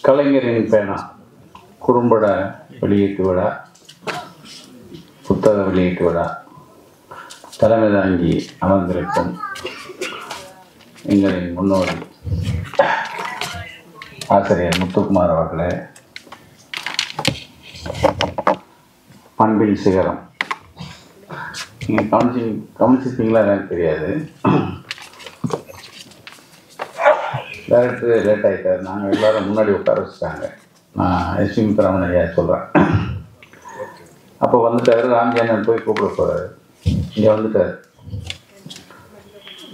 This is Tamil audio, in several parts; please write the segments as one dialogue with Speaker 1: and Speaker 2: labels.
Speaker 1: கலைஞரின் பேனா குறும்பட வெளியீட்டு விழா, புத்தக வெளியீட்டு விழா தலைமை தாங்கி அமர்ந்திருக்கும் எங்களின் முன்னோடி ஆசிரியர் முத்துக்குமார் அவர்களே, பண்பின் சிகரம். நீங்கள் கவனிச்சிருப்பீங்களா எனக்கு தெரியாது. டேரக்டர் லேட் ஆகிட்டார். நாங்கள் எல்லோரும் முன்னாடி உட்கார வச்சுட்டாங்க. நான் எஸ்வி முத்துராமன் ஐயா சொல்கிறேன். அப்போ வந்துட்டார். ராம்ஜேனன் போய் கூப்பிட போகிறாரு. இங்கே வந்துட்டார்.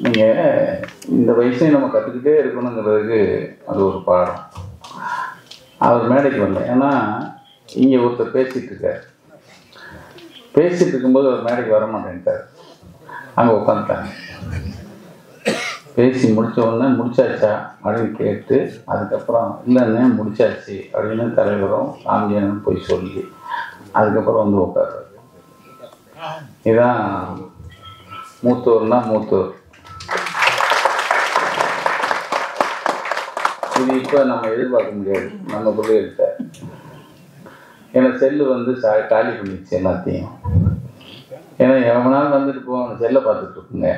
Speaker 1: நீங்கள் இந்த வயசையும் நம்ம கற்றுக்கிட்டே இருக்கணுங்கிறதுக்கு அது ஒரு பாடம். அவர் மேடைக்கு வரல. ஏன்னா இங்கே ஒருத்தர் பேசிகிட்டு இருக்கும்போது அவர் மேடைக்கு வர மாட்டேன்ட்டார். அங்கே உட்காந்துட்டாங்க. பேசி முடித்த உடனே முடிச்சாச்சா அப்படின்னு கேட்டு, அதுக்கப்புறம் இல்லைன்னு முடிச்சாச்சு அப்படின்னு தலைவரும் ராம்ஜேனன் போய் சொல்லி அதுக்கப்புறம் வந்து உட்கார்றாரு. இதுதான் மூத்தோர்னா மூத்தோர். இது இப்போ நம்ம எதிர்பார்க்க முடியாது நம்ம பிள்ளைகிட்ட. ஏன்னா செல்லு வந்து காலி பண்ணிடுச்சு எல்லாத்தையும். ஏன்னா எவனாலும் வந்துட்டு போவோம், செல்லை பார்த்துட்டு இருக்குங்க.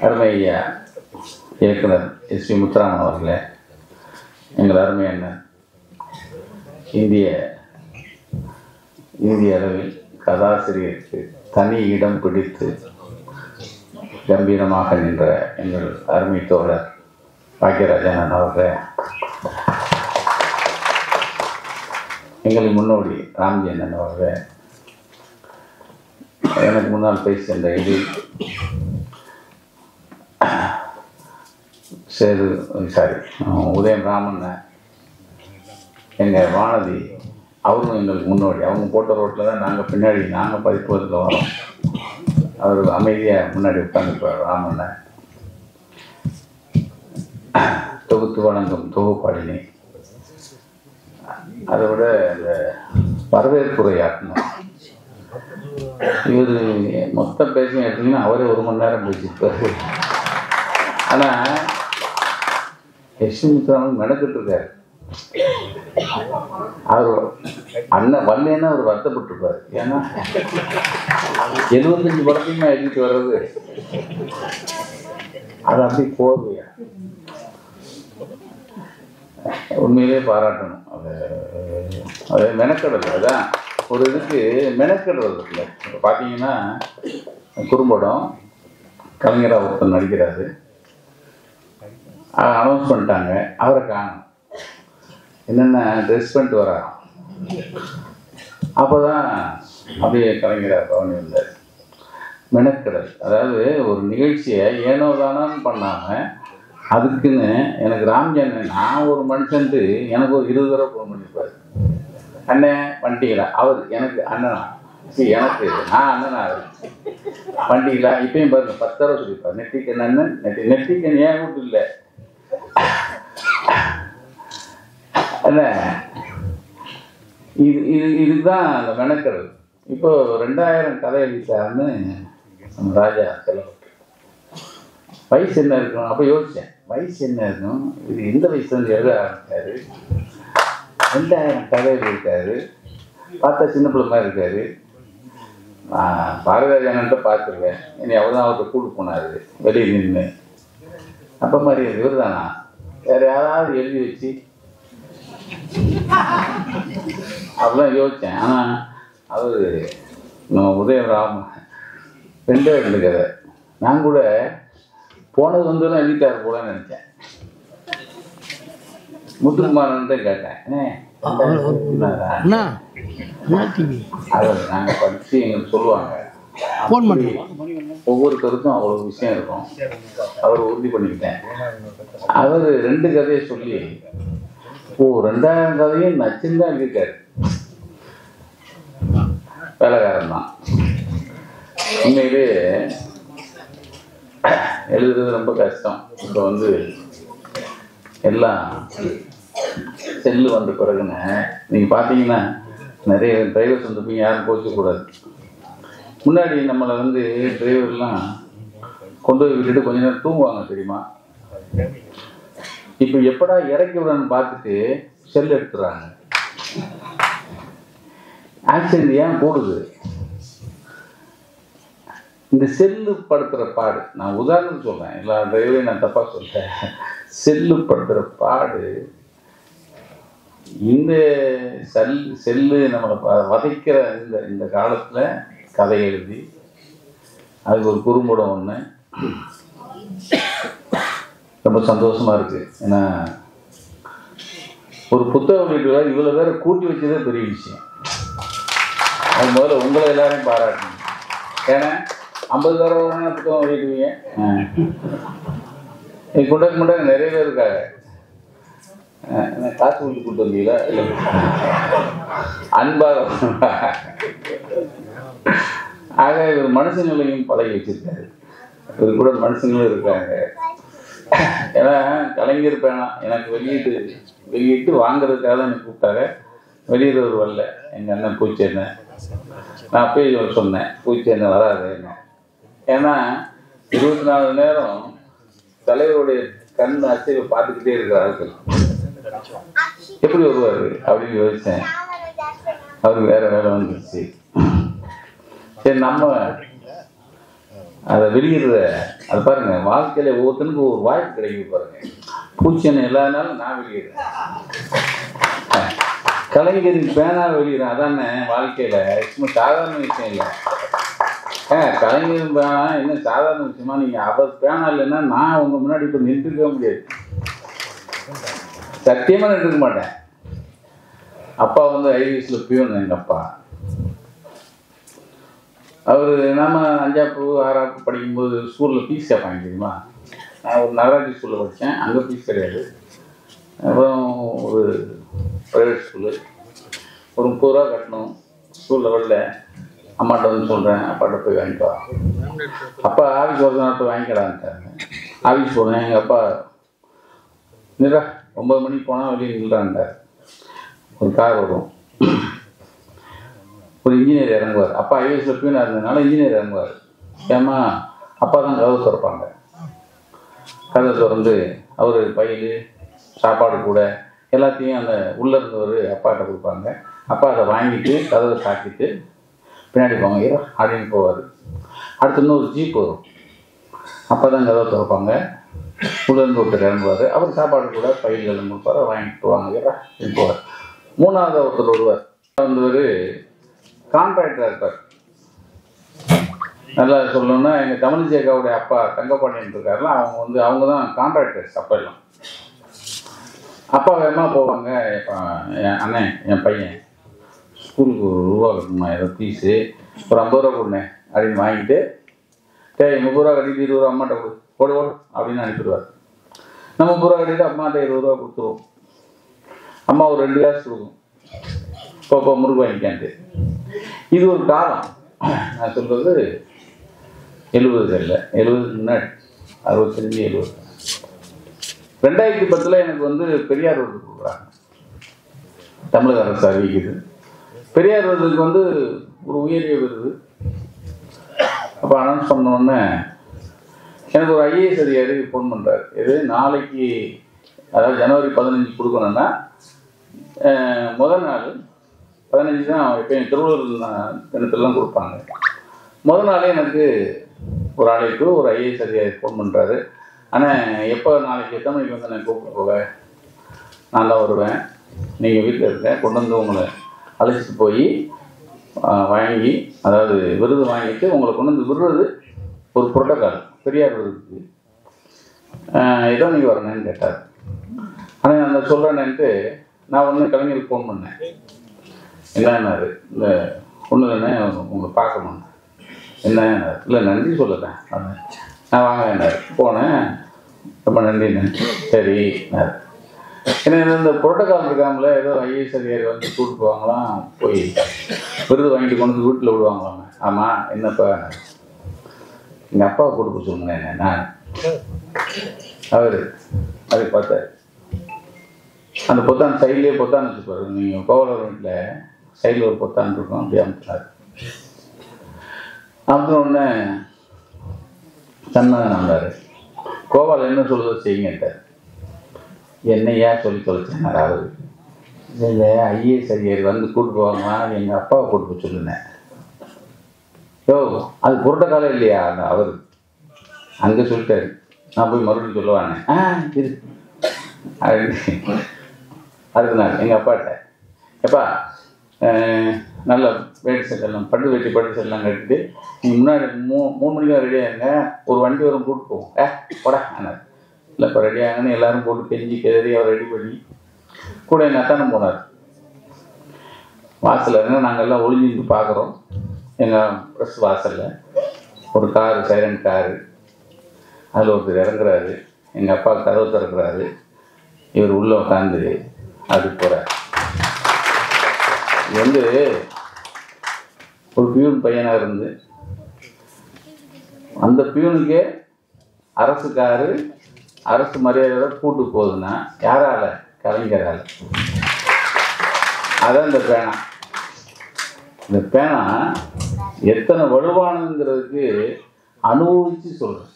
Speaker 1: அருமை ஐயா இயக்குனர் எஸ்வி முத்துராமன் அவர்களே, எங்கள் அருமை அண்ணன், இந்திய அளவில் கதாசிரியருக்கு தனி இடம் பிடித்து கம்பீரமாக நின்ற எங்கள் அருமை தோழர் பாக்கியராஜன் அவர்களே, எங்களின் முன்னோடி ராம்ஜேனன் அவர்களே, எனக்கு முன்னால் பேசி சென்ற இது உதயம் ராமன், எங்கள் வானதி, அவரும் எங்களுக்கு முன்னோடி. அவங்க போட்ட ரோட்டில் தான் நாங்கள் பின்னாடி நாங்கள் பதிப்பதில் வரோம். அவர் அமைதியாக முன்னாடி உட்காந்துருப்பார். ராமனை தொகுத்து வழங்கும் தொகுப்பாளினி. அதை விட இந்த வரவேற்புரையாற்றணும். இவர் மொத்தம் பேசி எடுத்தீங்கன்னா அவரே 1 மணி நேரம் பேசியிருப்பாரு. ஆனால் எஸ்வி முத்துராமன் மெனக்கிட்டு இருக்காரு. அவர் அண்ணன் வரலன்னா அவர் வருத்தப்பட்டிருப்பார். ஏன்னா 75 படத்தையுமே எழுதிட்டு வர்றது அது அப்படி போர்வையா உண்மையிலே பாராட்டணும். அது மெனக்கடல். அதுதான் ஒரு இதுக்கு மெனக்கடுறது இல்லை. இப்போ பார்த்தீங்கன்னா குறும்படம் கலைஞராக ஒருத்தர் நடிக்கிறாரு. அனௌன்ஸ் பண்ணிட்டாங்க. அவரை காணும். என்னென்ன ட்ரெஸ் பண்ணிட்டு வராங்க. அப்போ தான் அப்படியே கலைஞராக கவனி வந்தார். மெனக்கடல். அதாவது ஒரு நிகழ்ச்சியை ஏனோ தானான்னு பண்ணாமல் அதுக்குன்னு எனக்கு ராம்ஜேனன், நான் ஒரு மனுஷன்ட்டு எனக்கு ஒரு 20 தடவை ஃபோன் பண்ணியிருப்பார். அண்ணன் வண்டிகளா, அவர் எனக்கு அண்ணனா, எனக்கு நான் அண்ணனா, அவர் வண்டிகளா. இப்பயும் பாருங்க 10 தடவை சொல்லியிருப்பார். நெட்டிக்கன் அண்ணன், நெட்டிக்கன் ஏன் வீட்டு இல்லை அல்ல. இதுதான் அந்த மெனக்கடல். இப்போ 2000 கதை எழுதிட்டாருன்னு நம்ம ராஜா செலவு. வயசு என்ன இருக்கணும்? அப்போ யோசித்தேன், வயசு என்ன இருக்கணும், இது எந்த வயசுல இருந்து எழுத ஆரம்பிச்சாரு? 2000 கதை எழுதியிருக்காரு. பார்த்தா சின்ன பிள்ளை மாதிரி இருக்காரு. பாரதிராஜன்ட்ட பார்த்துருக்கேன். இனி அவர்தான் அவர்கிட்ட கூட்டு போனார் வெளியே நின்று. அப்போ மாதிரி இவர் தானா? வேறு யாராவது எழுதி வச்சு அப்படிலாம் யோசித்தேன். ஆனால் அவர் நம்ம உதயம் ராமன் 2 கதை. நான் கூட போனது வந்துலாம் எழுதிட்டார் போலன்னு நினச்சேன். முத்துக்குமாரன்ட்டு கேட்டேன், அவர் நாங்கள் படித்து எங்களுக்கு சொல்லுவாங்க. ஒவ்வொருத்தருக்கும் அவ்வளோ விஷயம் இருக்கும். அவர் உறுதி பண்ணிக்கிட்டேன். அவர் 2 கதையை சொல்லி 2000 கதையும் நச்சுன்னு தான் எழுதியிருக்காரு. வேலைக்காரன் தான். உண்மையிலே எழுதுறது ரொம்ப கஷ்டம். இப்போ வந்து எல்லாம் செல்லு வந்த பிறகுன்னு நீங்கள் பார்த்தீங்கன்னா நிறைய டிரைவர்ஸ் வந்துருப்பீங்க, யாரும் கோச்சிக்கூடாது. முன்னாடி நம்மளை வந்து டிரைவர்லாம் கொண்டு போய் விட்டுட்டு கொஞ்ச நேரம் தூங்குவாங்க தெரியுமா? இப்போ எப்படா இறக்கி விடணும்னு பார்த்துட்டு செல் எடுத்துறாங்க. ஆக்சிடென்ட் ஏன் கூடுது? இந்த செல்லு படுத்துகிற பாடு. நான் உதாரணம் சொல்கிறேன், எல்லா டிரைவரையும் நான் தப்பாக சொல்கிறேன். செல்லு படுத்துகிற பாடு, இந்த செல்லு நம்மளை வதைக்கிற இந்த காலத்தில் கதை எழுதி அதுக்கு ஒரு குறும்படம் ஒன்று ரொம்ப சந்தோஷமாக இருக்குது. ஏன்னா ஒரு புத்தக வெளியீட்டு இவ்வளோ பேரை கூட்டி வச்சதே பெரிய விஷயம். அது முதல்ல உங்களை எல்லாரையும் பாராட்டணும். ஏன்னா 50 தடவை புத்தகம் வெளியிடுவீங்க. கொண்டாக்கு முன்னாடி நிறைய பேர் இருக்காங்க. காசு கொடுத்து கூட்டு வந்தீங்களா? இல்லை, அன்பாக. ஆக இவர் மனுஷங்களையும் பழகி வச்சிருக்காரு. இவர் கூட மனுஷங்களும் இருக்காங்க. ஏன்னா கலைஞர் பேனா எனக்கு வெளியிட்டு வாங்குறதுக்காக தான் எனக்கு கூப்பிட்டாங்க. வெளியிடுறவர் வரல. எங்கள் அண்ணன் பூச்சேன்னு நான் அப்பயே சொன்னேன், பூச்சேன்னு வராது என்ன. ஏன்னா 24 மணி நேரம் தலைவருடைய கண் அசைவை பார்த்துக்கிட்டே இருக்கிற ஆட்கள் எப்படி வருவார் அப்படின்னு யோசித்தேன். அவருக்கு வேற வேலை வந்துருச்சு. சரி, நம்ம அதை வெளியிடுற அது பாருங்க, வாழ்க்கையில ஒவ்வொருத்தனுக்கு ஒரு வாய்ப்பு கிடைக்கும் பாருங்க. பூச்சனை எல்லா நாளும் நான் வெளியிடுறேன், கலைஞரின் பேனா வெளியிடுறேன். அதானே வாழ்க்கையில சும்மா சாதாரண விஷயம் இல்லை. கலைஞரின் பேனா என்ன சாதாரண விஷயமா? நீங்க அவர் பேனா இல்லைன்னா நான் உங்க முன்னாடி இப்போ நின்றுக்க முடியாது. சத்தியமா நின்றுக்க மாட்டேன். அப்பா வந்து ஐவிஎஸ்ல பியூன். எங்க அப்பா அவர் நம்ம 5ஆப்பு 6ஆப்பு படிக்கும்போது ஸ்கூலில் ஃபீஸ் கேட்பாங்க தெரியுமா? நான் ஒரு நகராட்சி ஸ்கூலில் படித்தேன், அங்கே ஃபீஸ் கிடையாது. அப்புறம் ஒரு ப்ரைவேட் ஸ்கூலு, ஒரு 30 ரூபா கட்டணும். ஸ்கூல் லெவலில் அம்மாட்ட வந்து சொல்கிறேன், அப்பாட்ட போய் வாங்கிட்டு வா. அப்பா ஆஃபீஸ் வரதுனால போய் வாங்கிக்கலான்ட்டாங்க. ஆஃபீஸ் போனேன், எங்கள் அப்பா நிறா 9 மணிக்கு போனால் வெளியே நின்றான்ட்டார். ஒரு கார் வரும், ஒரு இன்ஜினியர் இறங்குவார். அப்பா ஐஏஎஸ்ல பியூனாக இருந்ததுனால இன்ஜினியர் இறங்குவார். ஏமா அப்பா தான் கதவு திறப்பாங்க. கதவை திறந்து அவர் பையில் சாப்பாடு கூட எல்லாத்தையும் அந்த உள்ளே இருந்தவர் அப்பாட்ட கொடுப்பாங்க. அப்பா அதை வாங்கிட்டு கதவை சாக்கிட்டு பின்னாடி போவாங்க அப்படின்னு போவார். அடுத்து இன்னொரு ஜீப் வரும். அப்பா தான் கதவை திறப்பாங்க. உள்ளேருந்து ஒருத்தர் இறங்குவார். அவர் சாப்பாடு கூட பையில் எல்லாம் கொடுப்பார், வாங்கிட்டு போவாங்க அப்படின்னு போவார். 3ஆவது ஒருத்தர் வருவார். வந்தவர் கான்ட்ராக்டராக இருப்பார். நல்லா சொல்லணும்னா எங்கள் தமிழ்ச்சேகாவுடைய அப்பா தங்கப்பாண்டியன் இருக்காருல, அவங்க தான் கான்ட்ராக்டர்ஸ். அப்போ எல்லாம் அப்பா வேகமாக போவாங்க. அண்ணன் என் பையன் ஸ்கூலுக்கு ஒரு ரூபா கட்டணுமா, ஏதோ ஃபீஸு ஒரு 50 ரூபா கொடுனேன் அப்படின்னு வாங்கிட்டு, சரி 30 ரூபா கட்டிட்டு 20 ரூபா அம்மாட்ட ஓடு அப்படின்னு அனுப்பிடுவார். நம்ம 30 ரூபா கட்டிட்டு அம்மாட்ட 20 ரூபா கொடுத்துருவோம். அம்மா ஒரு 2 கிளாஸ் கொடுக்கும், இப்போ முறுக்கு வாங்கிக்கான்ட்டு. இது ஒரு காலம். நான் சொல்கிறது 70 முன்னாடி 65 70. 2010 எனக்கு வந்து பெரியார் விருது கொடுக்குறாங்க. தமிழக அரசு அறிவிக்குது. பெரியார் விருதுக்கு வந்து ஒரு உயரிய விருது. அப்போ அனௌன்ஸ் பண்ணோடனே எனக்கு ஒரு ஐஏஎஸ் அதிகாரி ஃபோன் பண்ணுறாரு. இது நாளைக்கு, அதாவது ஜனவரி 15 கொடுக்கணுன்னா முதல் நாள் 15 தான் எப்பயும் திருவள்ளூர் தினத்திலலாம் கொடுப்பாங்க. முதல் நாளே எனக்கு ஒரு அழைப்பு, ஒரு ஐஏஎஸ் அதிகாரி ஃபோன் பண்ணுறாரு. ஆனால் எப்போ நாளைக்கு எத்தனை மணிக்கு வந்து நான் கூப்பிட்டு போக? நான் தான் வருவேன், நீங்கள் வீட்டில் இருக்க, கொண்டு வந்து உங்களை அழைச்சிட்டு போய் வாங்கி, அதாவது விருது வாங்கிட்டு உங்களை கொண்டு வந்து விடுறது ஒரு புரோட்டோக்கால். பெரியார் விருதுக்கு ஏதோ நீங்கள் வரணுன்னு கேட்டார். ஆனால் அந்த சொல்கிறேன்ட்டு நான் ஒன்று கலைஞருக்கு ஃபோன் பண்ணேன். என்னன்னாரு, இந்த ஒன்று தானே உங்களை பார்க்கணும். என்ன இல்லை நன்றி சொல்லுறேன். நான் வாங்க என்னார். போனேன், ரொம்ப நன்றிண்ணே. சரி ஏன்னா இந்த புரோட்டோக்கால் இருக்காங்களே, ஏதோ ஐஏஎஸ் அதிகாரி வந்து கூப்பிட்டு போவாங்களாம், போய் விருது வாங்கிட்டு கொண்டு வந்து வீட்டில் விடுவாங்களாம். ஆமாம், என்னப்பா எங்கள் அப்பாவை கூப்பிட்டு சொல்லுங்க. நான் அவர் அதை பார்த்தார். அந்த பொத்தான் சைட்லேயே பொத்தான் வச்சுப்பாரு. நீங்கள் கோவலர் வீட்டில் சைடில் ஒரு பொத்தான் இருக்கும், அப்படியே அமுத்தினார். அமுத்தினோடனே சன்னதன் வந்தார். கோபால் என்ன சொல்லுதோ செய்யுங்கட்டார். என்னையா சொல்லி தொலைச்சேன் அவரு. இல்லை ஐஏஎஸ் அதிகாரி வந்து கூப்பிட்டு போவாங்களா, எங்கள் அப்பாவை கூப்பிட்டு சொல்லுனேன். யோ அது புரட்ட காலம் இல்லையா அந்த அவர் அங்கே சொல்லிட்டாரு. நான் போய் மறுபடியும் சொல்லுவானே இது அடுத்த நாள் எங்கள் அப்பாட்ட, எப்பா நல்ல வேட்டி சட்டெல்லாம் பட்டு வேட்டி பட்டு சட்டெல்லாம் கட்டிட்டு நீங்கள் முன்னாடி 3 மணிக்கு தான் ரெடியாக இருங்க, ஒரு வண்டி வரும் கூப்பிட்டு போவோம் போடா ஆனால் இல்லை இப்போ ரெடியாகன்னு எல்லோரும் போட்டு கெஞ்சி கெதறி அவர் ரெடி பண்ணி கூட எங்கள் அத்தானும் போனார். வாசலில் இருந்தால் நாங்கள் எல்லாம் ஒளிஞ்சிட்டு பார்க்குறோம். எங்கள் ப்ரெஸ் வாசலில் ஒரு காரு, சைலண்ட் காரு, அதில் ஒருத்தர் இறங்குறாரு. எங்கள் அப்பா கதவு திறக்கிறாரு. இவர் உள்ளே உட்காந்து அது போகிறார். இது வந்து ஒரு பியூன் பையனாக இருந்து அந்த பியூனுக்கே அரசு காரு அரசு மரியாதையோட கூட்டு போகுதுன்னா யாரால? கலைஞரால். அதான் இந்த பேனா. இந்த பேனா எத்தனை வலுவானதுங்கிறதுக்கு அனுபவிச்சு சொல்றேன்.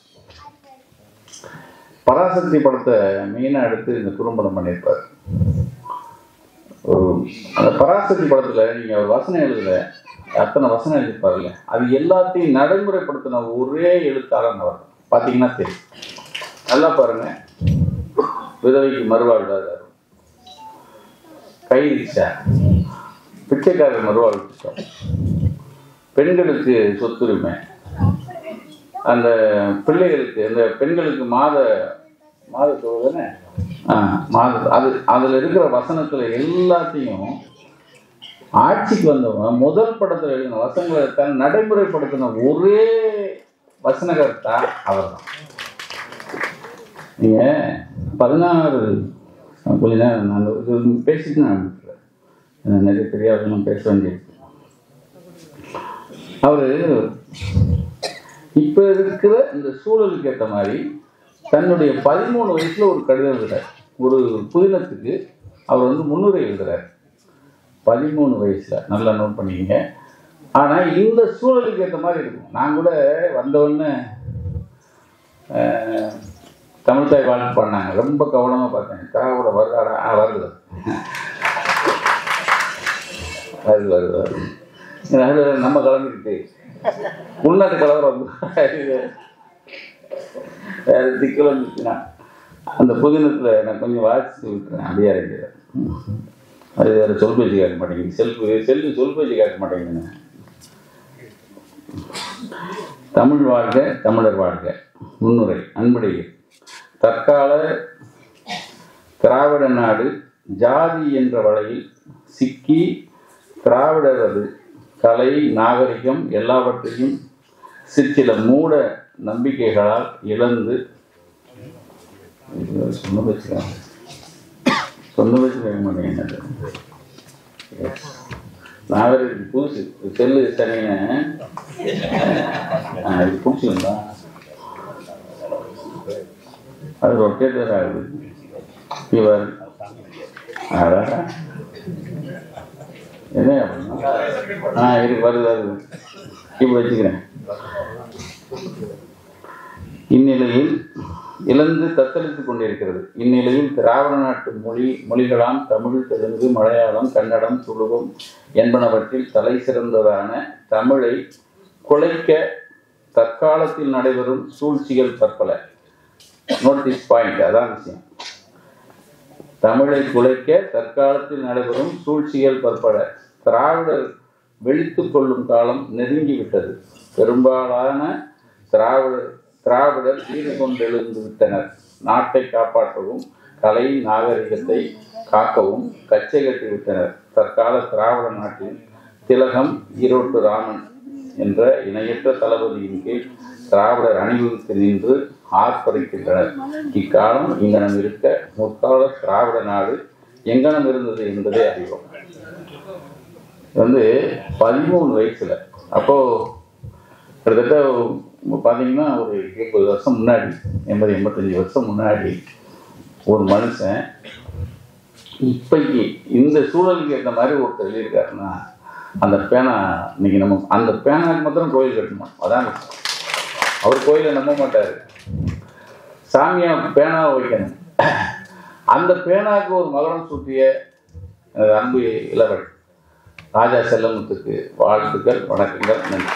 Speaker 1: பராசக்தி படத்தை மெயினாக எடுத்து இந்த குறும்படம் பண்ணியிருப்பார். அந்த பராசக்தி படத்தில் நீங்கள் ஒரு வசனம் எழுதல, அத்தனை வசனம் எழுதிப்பாருல்ல, அது எல்லாத்தையும் நடைமுறைப்படுத்தின ஒரே எழுத்தாளர் அவர். பார்த்தீங்கன்னா தெரியும். நல்லா பாருங்க. விதவைக்கு மறுவாழ்வாதாரம், கை ரிக்ஷா, பிச்சைக்காரர் மறுவாழ்வு திட்டம், பெண்களுக்கு சொத்துரிமை, அந்த பிள்ளைகளுக்கு இந்த பெண்களுக்கு மாத தொகை அது அதில் இருக்கிற வசனத்தில் எல்லாத்தையும் ஆட்சிக்கு வந்தவங்க முதல் படத்தில் எழுதின வசனங்களை நடைமுறைப்படுத்தின ஒரே வசனகர்த்தா அவர் தான். நீங்கள் 16 கொஞ்ச நேரம் நான் பேசிட்டு நான் நிறைய தெரியாதவங்களும் பேச வேண்டியிருக்கு. அவர் இப்போ இருக்கிற இந்த சூழலுக்கு ஏற்ற மாதிரி தன்னுடைய 13 வயசில் ஒரு கடிதம் எழுதுகிறார். ஒரு புதினத்துக்கு அவர் வந்து முன்னுரை எழுதுகிறார் 13 வயசில். நல்லா நோட் பண்ணிக்கங்க. ஆனால் இந்த சூழலுக்கு ஏற்ற மாதிரி இருக்கும். நான் கூட வந்தவொடனே தமிழ்தாய் வாழ்க்கை பாடினாங்க. ரொம்ப கவனமாக பார்த்தேன். திராவிட வருதாடா? வருது வருது வருது. நம்ம கலந்துக்கிட்டு உள்நாட்டு கலவரம் வேறு திக்கில் வந்துச்சுன்னா அந்த புதினத்தில் நான் கொஞ்சம் வாசித்து விட்டுறேன். அப்படியே இருக்கிறேன். அது வேறு சொல் பேச்சு கேட்க மாட்டேங்குது. செல்லு சொல் பேச்சு கேட்க மாட்டேங்குதுங்க. தமிழ் வாழ்க, தமிழர் வாழ்க. முன்னுரை. அன்புடைய தற்கால திராவிட நாடு ஜாதி என்ற வலையில் சிக்கி திராவிடரது கலை, நாகரிகம் எல்லாவற்றையும் சிற்சில மூட நம்பிக்கைகளால் இழந்து சொன்ன வச்சுக்க மாட்டேங்க. நாகரிகம் புதுசு செல்லு சரிங்க. இது பிடிச்சிருந்தா அது ரொட்டேட்டர் ஆகுது. இவர் என்ன அப்படின்னா இது வருது அது இப்போ வச்சுக்கிறேன். இந்நிலையில் இழந்து தத்தளித்துக் கொண்டிருக்கிறது. இந்நிலையில் திராவிட நாட்டு மொழிகளாம் தமிழ், தெலுங்கு, மலையாளம், கன்னடம், துளுவம் என்பனவற்றில் தலை சிறந்ததான தமிழை குலைக்க தற்காலத்தில் நடைபெறும் சூழ்ச்சிகள் பற்பல. Note this point. அதான் விஷயம். தமிழை குலைக்க தற்காலத்தில் நடைபெறும் சூழ்ச்சிகள் பற்பல. திராவிடர் வெடித்துக் கொள்ளும் காலம் நெருங்கிவிட்டது. பெரும்பாலான திராவிடர் ஈடு கொண்டெழுந்து விட்டனர். நாட்டை காப்பாற்றவும் கலை நாகரிகத்தை காக்கவும் கச்சை கட்டி விட்டனர். தற்கால திராவிட நாட்டில் திலகம், ஈரோட்டு ராமன் என்ற இணையற்ற தளபதியின் கீழ் திராவிடர் அணிவகுத்து நின்று ஆர்ப்பரிக்கின்றனர். இக்காலம் இங்கனம் இருக்க முற்கால திராவிட நாடு எங்கனம் இருந்தது என்பதை அறிவோம். வந்து 13 வயசுல அப்போது கிட்டத்தட்ட பார்த்தீங்கன்னா ஒரு 70 வருஷம் முன்னாடி, 80-85 வருஷம் முன்னாடி ஒரு மனுஷன் இப்பைக்கு இந்த சூழலுக்கு ஏற்ற மாதிரி ஒருத்தர் எழுதியிருக்காருன்னா அந்த பேனா இன்னைக்கு நம்ம அந்த பேனாக்கு மாத்திரம் கோயில் கட்டணும். அதான் அவர் கோயிலை நம்ப மாட்டார். சாமியாக பேனாவை வைக்கணும். அந்த பேனாக்கு ஒரு மகனம் சூட்டிய எனது அன்பு இளவல் ராஜா செல்லமுத்துக்கு வாழ்த்துக்கள், வணக்கங்கள், நன்றி.